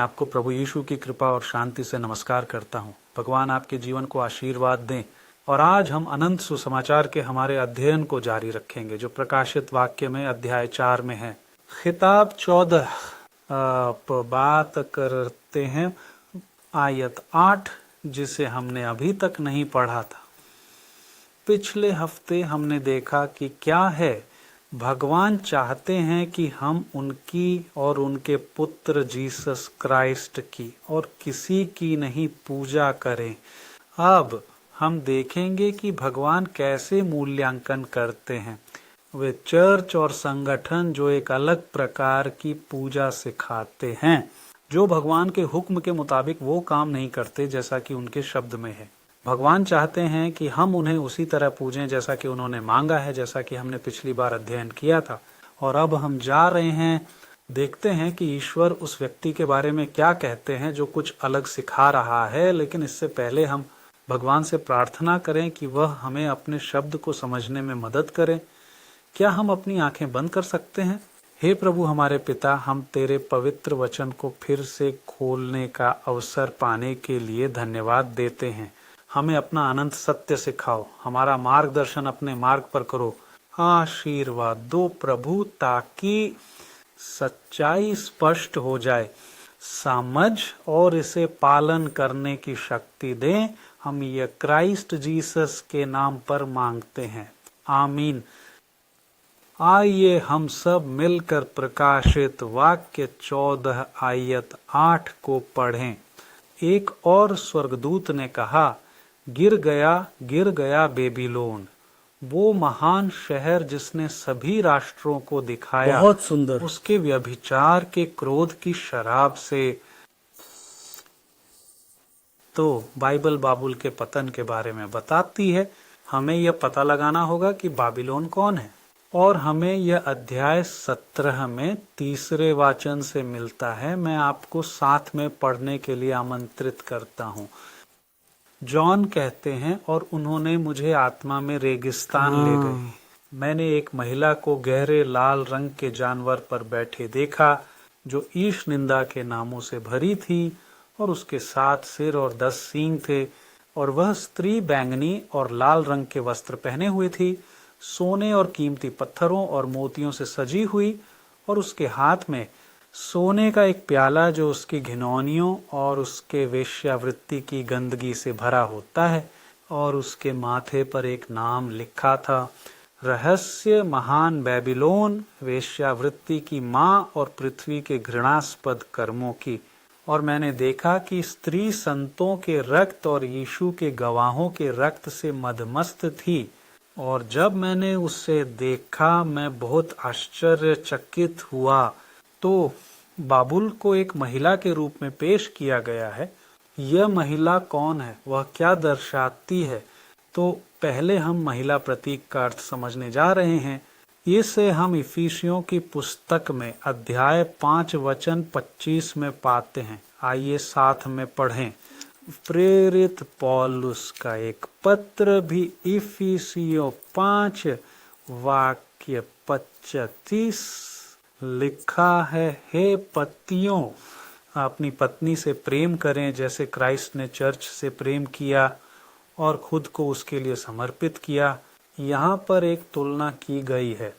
आपको प्रभु यीशु की कृपा और शांति से नमस्कार करता हूँ। भगवान आपके जीवन को आशीर्वाद दें। और आज हम अनंत सुसमाचार के हमारे अध्ययन को जारी रखेंगे जो प्रकाशित वाक्य में अध्याय 4 में है। खिताब 14 बात करते हैं आयत 8 जिसे हमने अभी तक नहीं पढ़ा था। पिछले हफ्ते हमने देखा कि क्या है, भगवान चाहते हैं कि हम उनकी और उनके पुत्र जीसस क्राइस्ट की और किसी की नहीं पूजा करें। अब हम देखेंगे कि भगवान कैसे मूल्यांकन करते हैं। वे चर्च और संगठन जो एक अलग प्रकार की पूजा सिखाते हैं, जो भगवान के हुक्म के मुताबिक वो काम नहीं करते जैसा कि उनके शब्द में है। भगवान चाहते हैं कि हम उन्हें उसी तरह पूजें जैसा कि उन्होंने मांगा है, जैसा कि हमने पिछली बार अध्ययन किया था। और अब हम जा रहे हैं, देखते हैं कि ईश्वर उस व्यक्ति के बारे में क्या कहते हैं जो कुछ अलग सिखा रहा है। लेकिन इससे पहले हम भगवान से प्रार्थना करें कि वह हमें अपने शब्द को समझने में मदद करें। क्या हम अपनी आंखें बंद कर सकते हैं? हे प्रभु हमारे पिता, हम तेरे पवित्र वचन को फिर से खोलने का अवसर पाने के लिए धन्यवाद देते हैं। हमें अपना अनंत सत्य सिखाओ, हमारा मार्गदर्शन अपने मार्ग पर करो। आशीर्वाद दो प्रभु, ताकि सच्चाई स्पष्ट हो जाए, समझ और इसे पालन करने की शक्ति दें। हम ये क्राइस्ट जीसस के नाम पर मांगते हैं, आमीन। आइए हम सब मिलकर प्रकाशित वाक्य 14 आयत 8 को पढ़ें। एक और स्वर्गदूत ने कहा, गिर गया बेबीलोन, वो महान शहर जिसने सभी राष्ट्रों को दिखाया बहुत सुंदर उसके व्यभिचार के क्रोध की शराब से। तो बाइबल बाबुल के पतन के बारे में बताती है। हमें यह पता लगाना होगा कि बाबिलोन कौन है, और हमें यह अध्याय 17 में तीसरे वाचन से मिलता है। मैं आपको साथ में पढ़ने के लिए आमंत्रित करता हूँ। जॉन कहते हैं, और उन्होंने मुझे आत्मा में रेगिस्तान ले गए। मैंने एक महिला को गहरे लाल रंग के जानवर पर बैठे देखा जो ईश निंदा के नामों से भरी थी, और उसके 7 सिर और 10 सींग थे। और वह स्त्री बैंगनी और लाल रंग के वस्त्र पहने हुए थी, सोने और कीमती पत्थरों और मोतियों से सजी हुई, और उसके हाथ में सोने का एक प्याला जो उसकी घिनौनियों और उसके वेश्यावृत्ति की गंदगी से भरा होता है। और उसके माथे पर एक नाम लिखा था, रहस्य महान बेबीलोन, वेश्यावृत्ति की माँ और पृथ्वी के घृणास्पद कर्मों की। और मैंने देखा कि स्त्री संतों के रक्त और यीशु के गवाहों के रक्त से मदमस्त थी। और जब मैंने उसे देखा मैं बहुत आश्चर्यचकित हुआ। तो बाबुल को एक महिला के रूप में पेश किया गया है। यह महिला कौन है, वह क्या दर्शाती है? तो पहले हम महिला प्रतीक का अर्थ समझने जा रहे हैं। इसे हम इफिसियों की पुस्तक में अध्याय 5 वचन 25 में पाते हैं। आइए साथ में पढ़ें। प्रेरित पौलुस का एक पत्र भी इफिसियों 5 वाक्य 25 लिखा है, हे पतियों, अपनी पत्नी से प्रेम करें जैसे क्राइस्ट ने चर्च से प्रेम किया और खुद को उसके लिए समर्पित किया। यहाँ पर एक तुलना की गई है।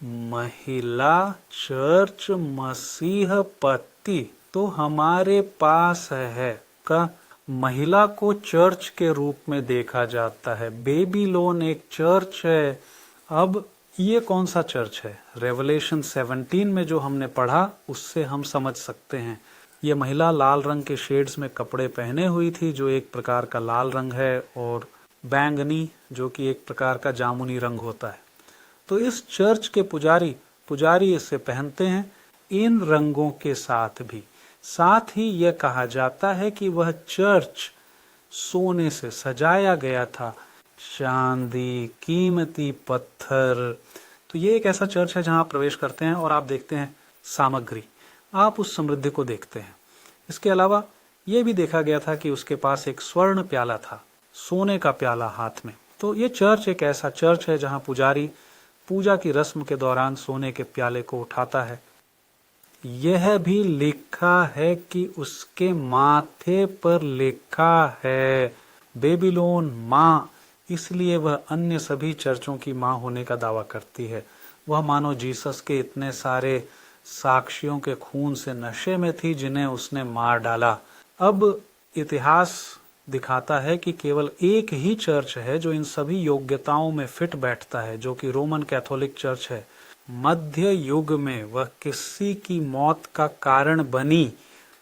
महिला चर्च, मसीह पति। तो हमारे पास है का महिला को चर्च के रूप में देखा जाता है। बेबीलोन एक चर्च है। अब ये कौन सा चर्च है? रेवलेशन 17 में जो हमने पढ़ा उससे हम समझ सकते हैं। ये महिला लाल रंग के शेड्स में कपड़े पहने हुई थी, जो एक प्रकार का लाल रंग है, और बैंगनी जो कि एक प्रकार का जामुनी रंग होता है। तो इस चर्च के पुजारी इसे पहनते हैं इन रंगों के साथ भी। साथ ही यह कहा जाता है कि वह चर्च सोने से सजाया गया था, चांदी, कीमती पत्थर। तो ये एक ऐसा चर्च है जहां आप प्रवेश करते हैं और आप देखते हैं सामग्री, आप उस समृद्धि को देखते हैं। इसके अलावा ये भी देखा गया था कि उसके पास एक स्वर्ण प्याला था, सोने का प्याला हाथ में। तो ये चर्च एक ऐसा चर्च है जहां पुजारी पूजा की रस्म के दौरान सोने के प्याले को उठाता है। यह भी लिखा है कि उसके माथे पर लिखा है बेबीलोन माँ, इसलिए वह अन्य सभी चर्चों की माँ होने का दावा करती है। वह मानो जीसस के इतने सारे साक्षियों के खून से नशे में थी जिन्हें उसने मार डाला। अब इतिहास दिखाता है कि केवल एक ही चर्च है जो इन सभी योग्यताओं में फिट बैठता है, जो कि रोमन कैथोलिक चर्च है। मध्य युग में वह किसी की मौत का कारण बनी।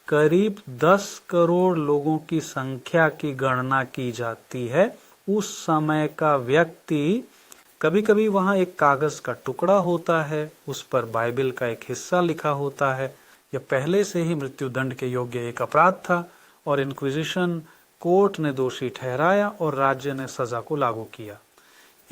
करीब 10 करोड़ लोगों की संख्या की गणना की जाती है। उस समय का व्यक्ति, कभी कभी वहां एक कागज का टुकड़ा होता है, उस पर बाइबल का एक हिस्सा लिखा होता है। यह पहले से ही मृत्युदंड के योग्य एक अपराध था और इंक्विजिशन कोर्ट ने दोषी ठहराया और राज्य ने सजा को लागू किया।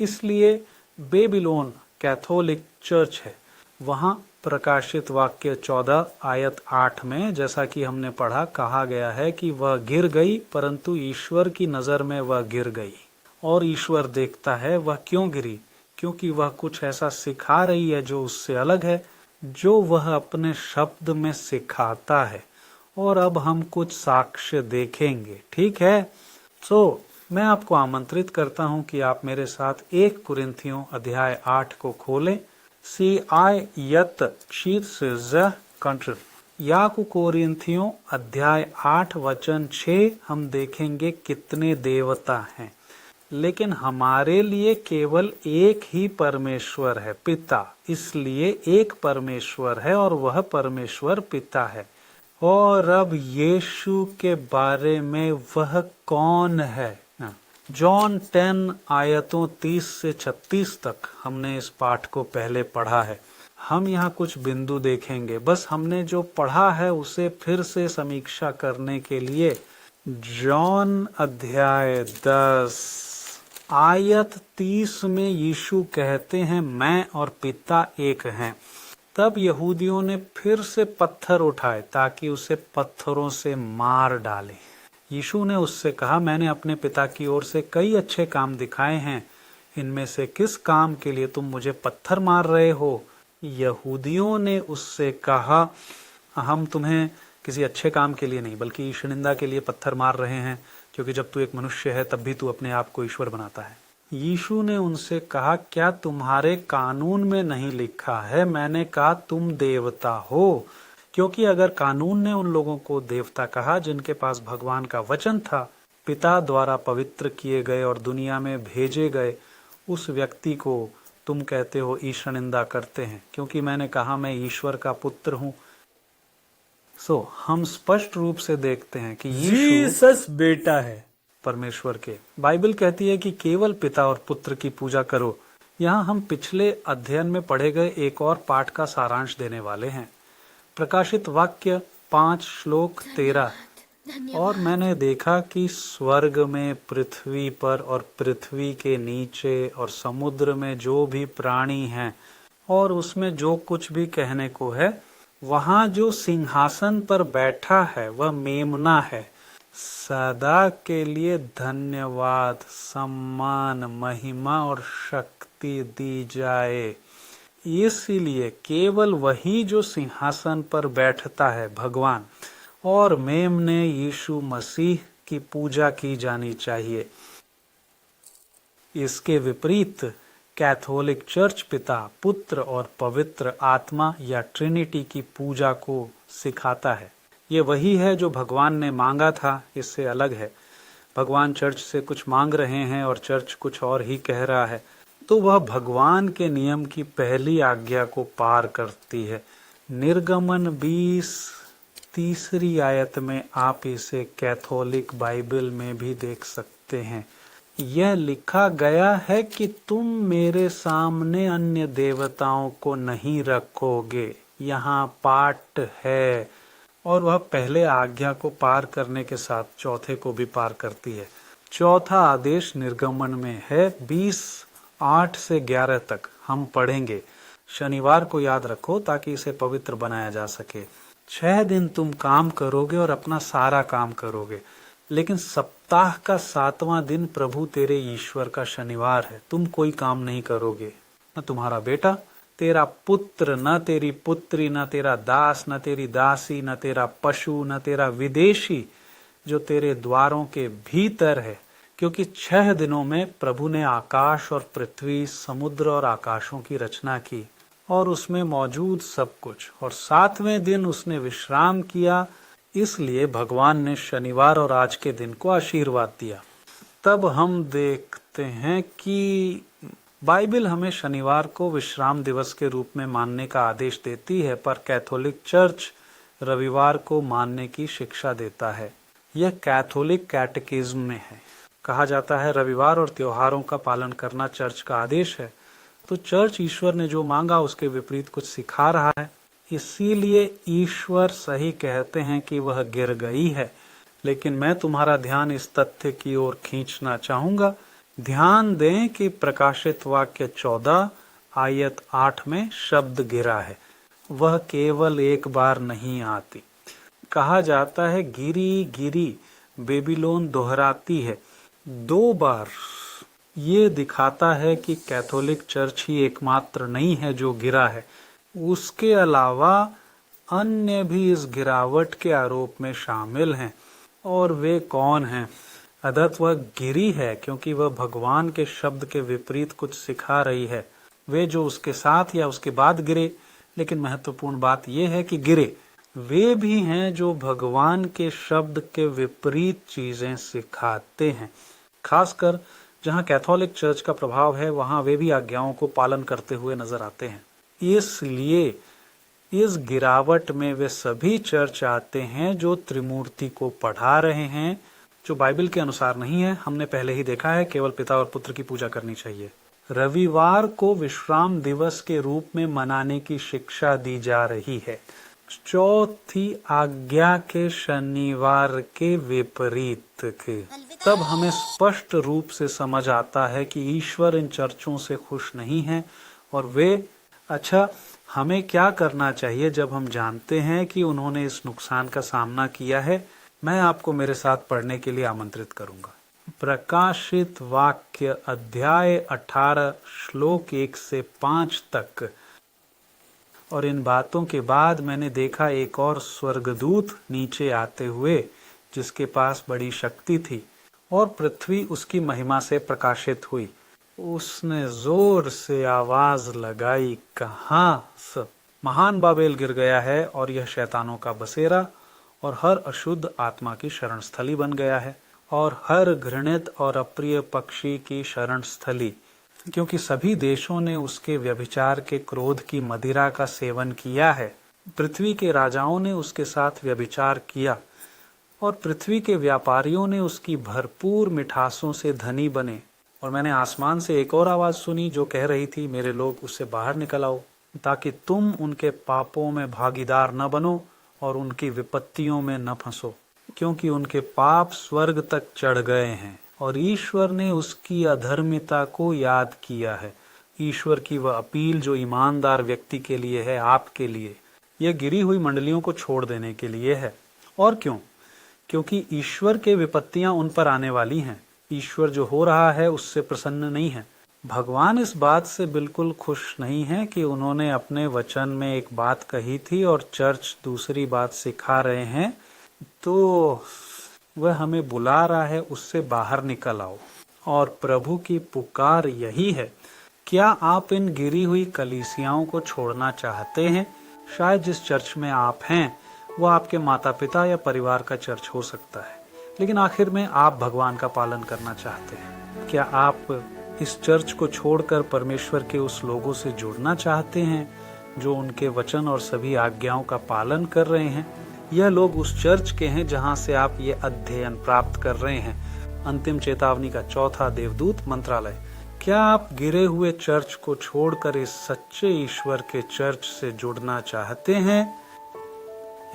इसलिए बेबीलोन कैथोलिक चर्च है। वहां प्रकाशित वाक्य 14 आयत 8 में, जैसा कि हमने पढ़ा, कहा गया है कि वह गिर गई, परंतु ईश्वर की नजर में वह गिर गई और ईश्वर देखता है वह क्यों गिरी, क्योंकि वह कुछ ऐसा सिखा रही है जो उससे अलग है, जो वह अपने शब्द में सिखाता है। और अब हम कुछ साक्ष्य देखेंगे, ठीक है। तो मैं आपको आमंत्रित करता हूं कि आप मेरे साथ 1 कुरिन्थियों अध्याय 8 को खोलें। सी आई यत शीत से कंट्र याकू कोरिन्थियों अध्याय 8 वचन 6 हम देखेंगे कितने देवता हैं, लेकिन हमारे लिए केवल एक ही परमेश्वर है, पिता। इसलिए एक परमेश्वर है और वह परमेश्वर पिता है। और अब यीशु के बारे में वह कौन है? जॉन 10 आयतों 30 से 36 तक हमने इस पाठ को पहले पढ़ा है। हम यहाँ कुछ बिंदु देखेंगे, बस हमने जो पढ़ा है उसे फिर से समीक्षा करने के लिए। जॉन अध्याय 10 आयत 30 में यीशु कहते हैं, मैं और पिता एक हैं। तब यहूदियों ने फिर से पत्थर उठाए ताकि उसे पत्थरों से मार डालें। यीशु ने उससे कहा, मैंने अपने पिता की ओर से कई अच्छे काम दिखाए हैं, इनमें से किस काम के लिए तुम मुझे पत्थर मार रहे हो? यहूदियों ने उससे कहा, हम तुम्हें किसी अच्छे काम के लिए नहीं बल्कि ईश्वरनिंदा के लिए पत्थर मार रहे हैं, क्योंकि जब तू एक मनुष्य है तब भी तू अपने आप को ईश्वर बनाता है। यीशु ने उनसे कहा, क्या तुम्हारे कानून में नहीं लिखा है, मैंने कहा तुम देवता हो? क्योंकि अगर कानून ने उन लोगों को देवता कहा जिनके पास भगवान का वचन था, पिता द्वारा पवित्र किए गए और दुनिया में भेजे गए उस व्यक्ति को तुम कहते हो ईश्वर निंदा करते हैं, क्योंकि मैंने कहा मैं ईश्वर का पुत्र हूं। हम स्पष्ट रूप से देखते हैं कि जीसस बेटा है परमेश्वर के। बाइबल कहती है कि केवल पिता और पुत्र की पूजा करो। यहाँ हम पिछले अध्ययन में पढ़े गए एक और पाठ का सारांश देने वाले हैं। प्रकाशित वाक्य 5 श्लोक 13। और मैंने देखा कि स्वर्ग में, पृथ्वी पर और पृथ्वी के नीचे और समुद्र में जो भी प्राणी हैं और उसमें जो कुछ भी कहने को है, वहां जो सिंहासन पर बैठा है वह मेमना है। सदा के लिए धन्यवाद, सम्मान, महिमा और शक्ति दी जाए। इसलिए केवल वही जो सिंहासन पर बैठता है, भगवान, और मेमने यीशु मसीह की पूजा की जानी चाहिए। इसके विपरीत कैथोलिक चर्च पिता, पुत्र और पवित्र आत्मा या ट्रिनिटी की पूजा को सिखाता है। ये वही है जो भगवान ने मांगा था, इससे अलग है। भगवान चर्च से कुछ मांग रहे हैं और चर्च कुछ और ही कह रहा है, तो वह भगवान के नियम की पहली आज्ञा को पार करती है। निर्गमन 20 तीसरी आयत में आप इसे कैथोलिक बाइबल में भी देख सकते हैं। यह लिखा गया है कि तुम मेरे सामने अन्य देवताओं को नहीं रखोगे। यहाँ पाठ है और वह पहले आज्ञा को पार करने के साथ चौथे को भी पार करती है। चौथा आदेश निर्गमन में है 20:8 से 11 तक हम पढ़ेंगे। शनिवार को याद रखो ताकि इसे पवित्र बनाया जा सके। 6 दिन तुम काम करोगे और अपना सारा काम करोगे, लेकिन सप्ताह का 7वां दिन प्रभु तेरे ईश्वर का शनिवार है। तुम कोई काम नहीं करोगे, न तुम्हारा बेटा, तेरा पुत्र, न तेरी पुत्री, न तेरा दास, न तेरी दासी, न तेरा पशु, न तेरा विदेशी जो तेरे द्वारों के भीतर है, क्योंकि 6 दिनों में प्रभु ने आकाश और पृथ्वी, समुद्र और आकाशों की रचना की और उसमें मौजूद सब कुछ, और 7वें दिन उसने विश्राम किया। इसलिए भगवान ने शनिवार और आज के दिन को आशीर्वाद दिया। तब हम देखते हैं कि बाइबल हमें शनिवार को विश्राम दिवस के रूप में मानने का आदेश देती है, पर कैथोलिक चर्च रविवार को मानने की शिक्षा देता है। यह कैथोलिक कैटेकिज्म में है। कहा जाता है रविवार और त्योहारों का पालन करना चर्च का आदेश है। तो चर्च ईश्वर ने जो मांगा उसके विपरीत कुछ सिखा रहा है, इसीलिए ईश्वर सही कहते हैं कि वह गिर गई है। लेकिन मैं तुम्हारा ध्यान इस तथ्य की ओर खींचना चाहूंगा। ध्यान दें कि प्रकाशित वाक्य 14 आयत 8 में शब्द गिरा है, वह केवल एक बार नहीं आती। कहा जाता है गिरी गिरी, बेबीलोन दोहराती है 2 बार। ये दिखाता है कि कैथोलिक चर्च ही एकमात्र नहीं है जो गिरा है, उसके अलावा अन्य भी इस गिरावट के आरोप में शामिल हैं। और वे कौन हैं? अदत वह गिरी है क्योंकि वह भगवान के शब्द के विपरीत कुछ सिखा रही है। वे जो उसके साथ या उसके बाद गिरे, लेकिन महत्वपूर्ण बात यह है कि गिरे वे भी हैं जो भगवान के शब्द के विपरीत चीजें सिखाते हैं। खासकर जहां कैथोलिक चर्च का प्रभाव है, वहां वे भी आज्ञाओं को पालन करते हुए नजर आते हैं। इसलिए इस गिरावट में वे सभी चर्च आते हैं जो त्रिमूर्ति को पढ़ा रहे हैं, जो बाइबल के अनुसार नहीं है। हमने पहले ही देखा है, केवल पिता और पुत्र की पूजा करनी चाहिए। रविवार को विश्राम दिवस के रूप में मनाने की शिक्षा दी जा रही है, चौथी आज्ञा के शनिवार के विपरीत के। तब हमें स्पष्ट रूप से समझ आता है कि ईश्वर इन चर्चों से खुश नहीं है और वे अच्छा हमें क्या करना चाहिए जब हम जानते हैं कि उन्होंने इस नुकसान का सामना किया है। मैं आपको मेरे साथ पढ़ने के लिए आमंत्रित करूंगा। प्रकाशित वाक्य अध्याय 18 श्लोक 1 से 5 तक। और इन बातों के बाद मैंने देखा एक और स्वर्गदूत नीचे आते हुए, जिसके पास बड़ी शक्ति थी, और पृथ्वी उसकी महिमा से प्रकाशित हुई। उसने जोर से आवाज लगाई, कहाँ महान बाबेल गिर गया है और यह शैतानों का बसेरा और हर अशुद्ध आत्मा की शरण स्थली बन गया है, और हर घृणित और अप्रिय पक्षी की शरण स्थली, क्योंकि सभी देशों ने उसके व्यभिचार के क्रोध की मदिरा का सेवन किया है। पृथ्वी के राजाओं ने उसके साथ व्यभिचार किया और पृथ्वी के व्यापारियों ने उसकी भरपूर मिठासों से धनी बने। और मैंने आसमान से एक और आवाज सुनी जो कह रही थी, मेरे लोग उससे बाहर निकल आओ, ताकि तुम उनके पापों में भागीदार न बनो और उनकी विपत्तियों में न फंसो, क्योंकि उनके पाप स्वर्ग तक चढ़ गए हैं और ईश्वर ने उसकी अधर्मिता को याद किया है। ईश्वर की वह अपील जो ईमानदार व्यक्ति के लिए है, आपके लिए, यह गिरी हुई मंडलियों को छोड़ देने के लिए है। और क्यों? क्योंकि ईश्वर के विपत्तियां उन पर आने वाली हैं। ईश्वर जो हो रहा है उससे प्रसन्न नहीं है। भगवान इस बात से बिल्कुल खुश नहीं है कि उन्होंने अपने वचन में एक बात कही थी और चर्च दूसरी बात सिखा रहे हैं, तो वह हमें बुला रहा है, उससे बाहर निकल आओ। और प्रभु की पुकार यही है, क्या आप इन गिरी हुई कलीसियाओं को छोड़ना चाहते हैं? शायद जिस चर्च में आप हैं वो आपके माता पिता या परिवार का चर्च हो सकता है, लेकिन आखिर में आप भगवान का पालन करना चाहते हैं। क्या आप इस चर्च को छोड़कर परमेश्वर के उस लोगों से जुड़ना चाहते हैं जो उनके वचन और सभी आज्ञाओं का पालन कर रहे हैं? यह लोग उस चर्च के हैं जहां से आप ये अध्ययन प्राप्त कर रहे हैं। अंतिम चेतावनी का चौथा देवदूत मंत्रालय। क्या आप गिरे हुए चर्च को छोड़कर इस सच्चे ईश्वर के चर्च से जुड़ना चाहते हैं?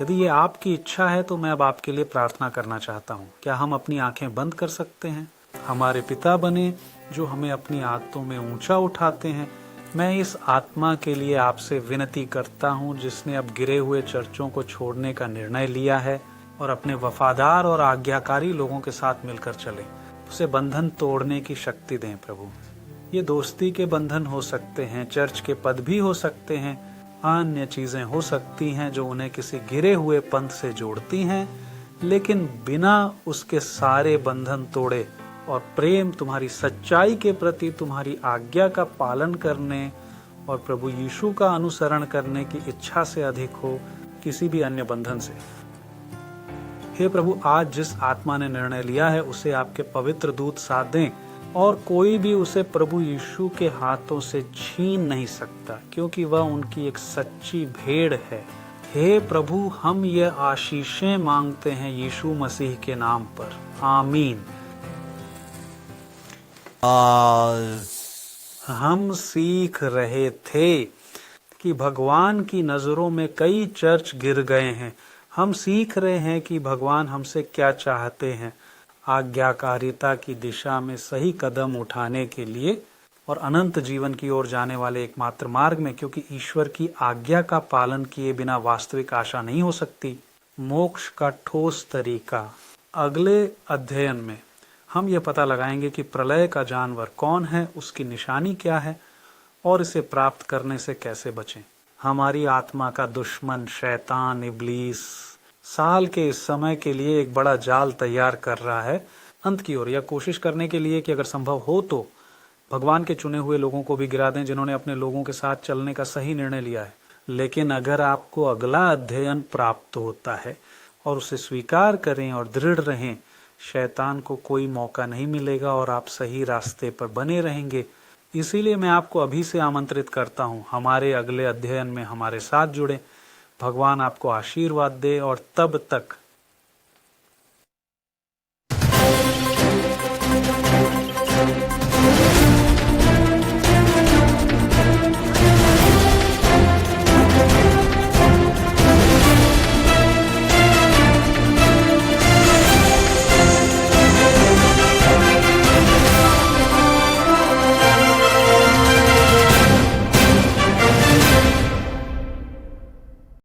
यदि ये आपकी इच्छा है तो मैं अब आपके लिए प्रार्थना करना चाहता हूँ। क्या हम अपनी आंखें बंद कर सकते हैं? हमारे पिता बने जो हमें अपनी आदतों में ऊंचा उठाते हैं, मैं इस आत्मा के लिए आपसे विनती करता हूँ जिसने अब गिरे हुए चर्चों को छोड़ने का निर्णय लिया है और अपने वफादार और आज्ञाकारी लोगों के साथ मिलकर चले। उसे बंधन तोड़ने की शक्ति दें प्रभु। ये दोस्ती के बंधन हो सकते हैं, चर्च के पद भी हो सकते हैं, अन्य चीजें हो सकती हैं जो उन्हें किसी गिरे हुए पंथ से जोड़ती हैं, लेकिन बिना उसके सारे बंधन तोड़े और प्रेम तुम्हारी सच्चाई के प्रति, तुम्हारी आज्ञा का पालन करने और प्रभु यीशु का अनुसरण करने की इच्छा से अधिक हो किसी भी अन्य बंधन से। हे प्रभु, आज जिस आत्मा ने निर्णय लिया है उसे आपके पवित्र दूत साथ दें और कोई भी उसे प्रभु यीशु के हाथों से छीन नहीं सकता, क्योंकि वह उनकी एक सच्ची भेड़ है। हे प्रभु, हम ये आशीषें मांगते हैं यीशु मसीह के नाम पर, आमीन। हम सीख रहे थे कि भगवान की नजरों में कई चर्च गिर गए हैं। हम सीख रहे हैं कि भगवान हमसे क्या चाहते हैं, आज्ञाकारिता की दिशा में सही कदम उठाने के लिए और अनंत जीवन की ओर जाने वाले एकमात्र मार्ग में, क्योंकि ईश्वर की आज्ञा का पालन किए बिना वास्तविक आशा नहीं हो सकती। मोक्ष का ठोस तरीका। अगले अध्ययन में हम ये पता लगाएंगे कि प्रलय का जानवर कौन है, उसकी निशानी क्या है और इसे प्राप्त करने से कैसे बचें। हमारी आत्मा का दुश्मन शैतान इब्लीस साल के इस समय के लिए एक बड़ा जाल तैयार कर रहा है अंत की ओर, यह कोशिश करने के लिए कि अगर संभव हो तो भगवान के चुने हुए लोगों को भी गिरा दें जिन्होंने अपने लोगों के साथ चलने का सही निर्णय लिया है। लेकिन अगर आपको अगला अध्ययन प्राप्त होता है और उसे स्वीकार करें और दृढ़ रहें, शैतान को कोई मौका नहीं मिलेगा और आप सही रास्ते पर बने रहेंगे। इसीलिए मैं आपको अभी से आमंत्रित करता हूं, हमारे अगले अध्ययन में हमारे साथ जुड़े। भगवान आपको आशीर्वाद दे और तब तक